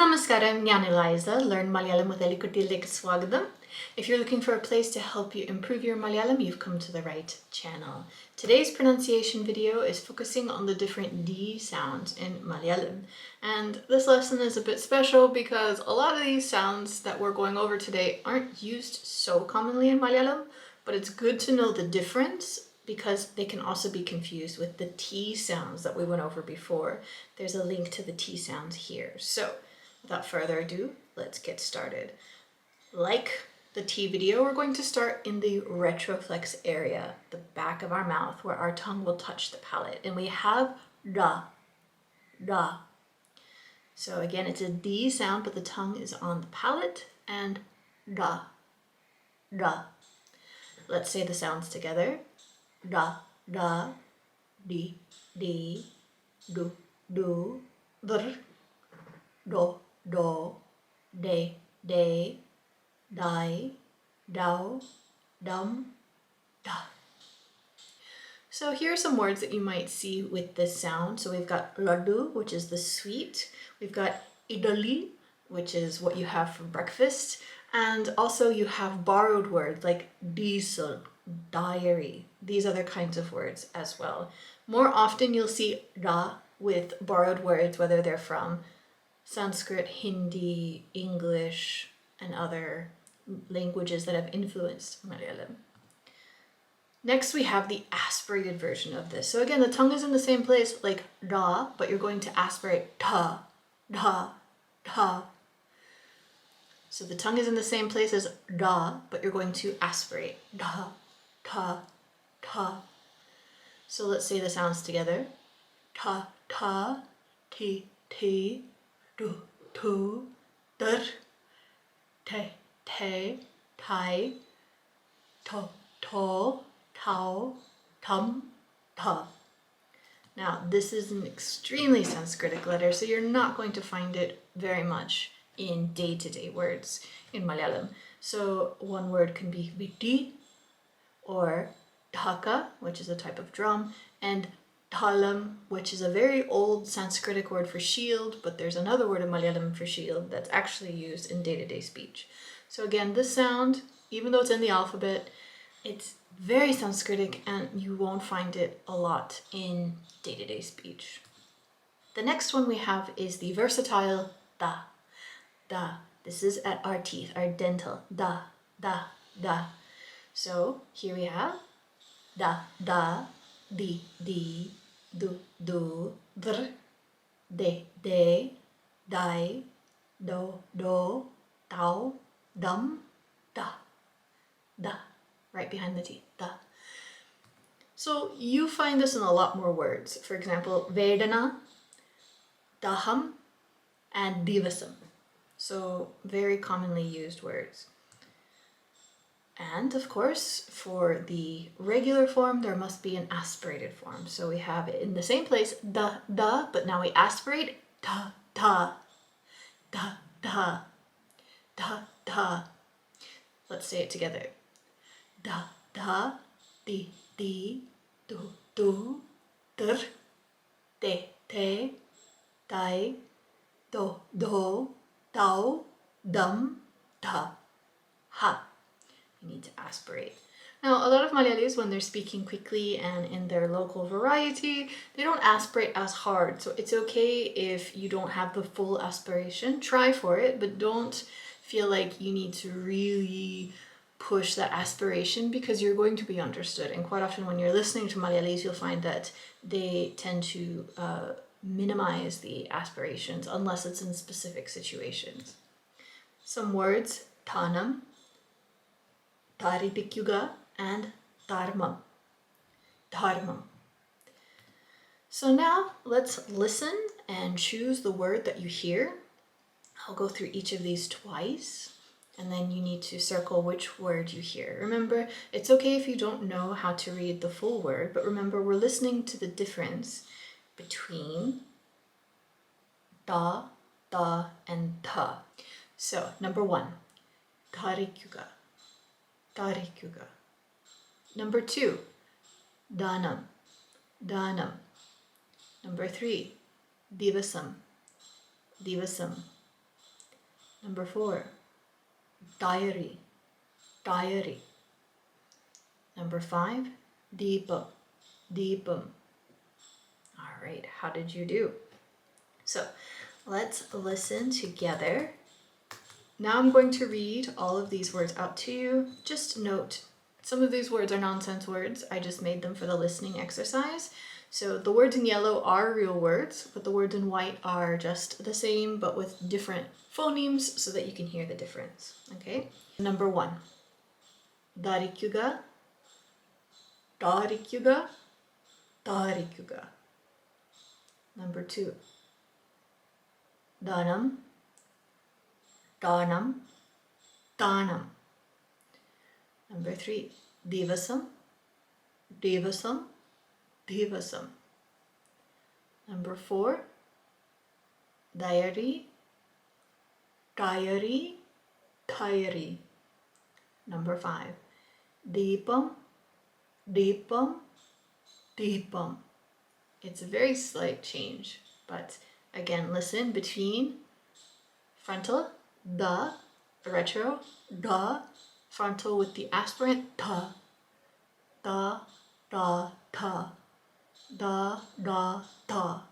Namaskaram, ഞാൻ Eliza. Learn Malayalam with എലിക്കുട്ടിയിലേക്ക് സ്വാഗതം. If you're looking for a place to help you improve your Malayalam, you've come to the right channel. Today's pronunciation video is focusing on the different D sounds in Malayalam. And this lesson is a bit special because a lot of these sounds that we're going over today aren't used so commonly in Malayalam, but it's good to know the difference because they can also be confused with the T sounds that we went over before. There's a link to the T sounds here. So without further ado, let's get started. Like the T video, we're going to start in the retroflex area, the back of our mouth, where our tongue will touch the palate. And we have da, da. So again, it's a D sound, but the tongue is on the palate, and da, da. Let's say the sounds together. Da, da, di, di, do, do, dr, do, do, de, de, die, dao, dum, da. So here are some words that you might see with this sound. So we've got laddu, which is the sweet. We've got idali, which is what you have for breakfast. And also you have borrowed words like diesel, diary, these other kinds of words as well. More often you'll see da with borrowed words, whether they're from Sanskrit, Hindi, English, and other languages that have influenced Malayalam. Next, we have the aspirated version of this. So again, the tongue is in the same place like da, but you're going to aspirate ta, da, da. So the tongue is in the same place as da, but you're going to aspirate da, ta, ta. So let's say the sounds together. Ta, ta, ti, ti, du, tu, der, te, te, tai, to, to, tau, tum, ta. Now, this is an extremely Sanskritic letter, so you're not going to find it very much in day-to-day words in Malayalam. So one word can be viti, or dhaka, which is a type of drum, and thalam, which is a very old Sanskritic word for shield, but there's another word in Malayalam for shield that's actually used in day-to-day speech. So again, this sound, even though it's in the alphabet, it's very Sanskritic and you won't find it a lot in day-to-day speech. The next one we have is the versatile da, da. This is at our teeth, our dental, da, da, da. So here we have da, da, di, di, du, du, dr, de, de, die, do, do, tau, dum, da, da. Right behind the teeth, da. So you find this in a lot more words. For example, vedana, daham, and divasam. So very commonly used words. And of course, for the regular form, there must be an aspirated form. So we have it in the same place, da, da, but now we aspirate, da, da, da, da, da, da. Let's say it together. Da, da, di, di, du, du, dr, de, te, dai, do, do, dau, dum, da, ha. You need to aspirate. Now, a lot of Malayalis, when they're speaking quickly and in their local variety, they don't aspirate as hard. So it's okay if you don't have the full aspiration. Try for it, but don't feel like you need to really push that aspiration because you're going to be understood. And quite often when you're listening to Malayalis, you'll find that they tend to minimize the aspirations unless it's in specific situations. Some words, tanam, taripikuga, and dharmam. Dharmam. So now let's listen and choose the word that you hear. I'll go through each of these twice. And then you need to circle which word you hear. Remember, it's okay if you don't know how to read the full word, but remember we're listening to the difference between da, da, and tha. So, number 1, tarikuga, tarikuga. Number 2, danam, danam. Number 3, divasam, divasam. Number 4, diary, diary. Number 5, deepam, deepam. All right, how did you do? So let's listen together. Now I'm going to read all of these words out to you. Just note, some of these words are nonsense words. I just made them for the listening exercise. So the words in yellow are real words, but the words in white are just the same, but with different phonemes so that you can hear the difference, okay? Number 1, darikyuga, darikyuga, darikyuga. Number 2, danam, danam, danam. Number 3, divasam, divasam, divasam. Number 4, diary, diary, diary. Number 5, deepam, deepam, deepam. It's a very slight change, but again, listen between frontal, the, retro, the, frontal with the aspirate, ta, da, da, ta, da, da, ta.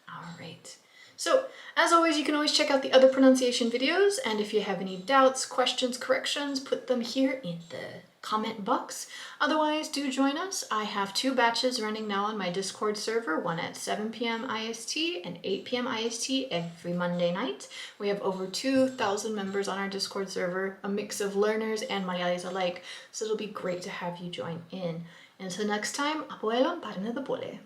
All right. So, as always, you can always check out the other pronunciation videos, and if you have any doubts, questions, corrections, put them here in the comment box. Otherwise, do join us. I have 2 batches running now on my Discord server, one at 7 p.m. IST and 8 p.m. IST every Monday night. We have over 2,000 members on our Discord server, a mix of learners and Malayalis alike, so it'll be great to have you join in. Until next time, abuelo, parne de pole.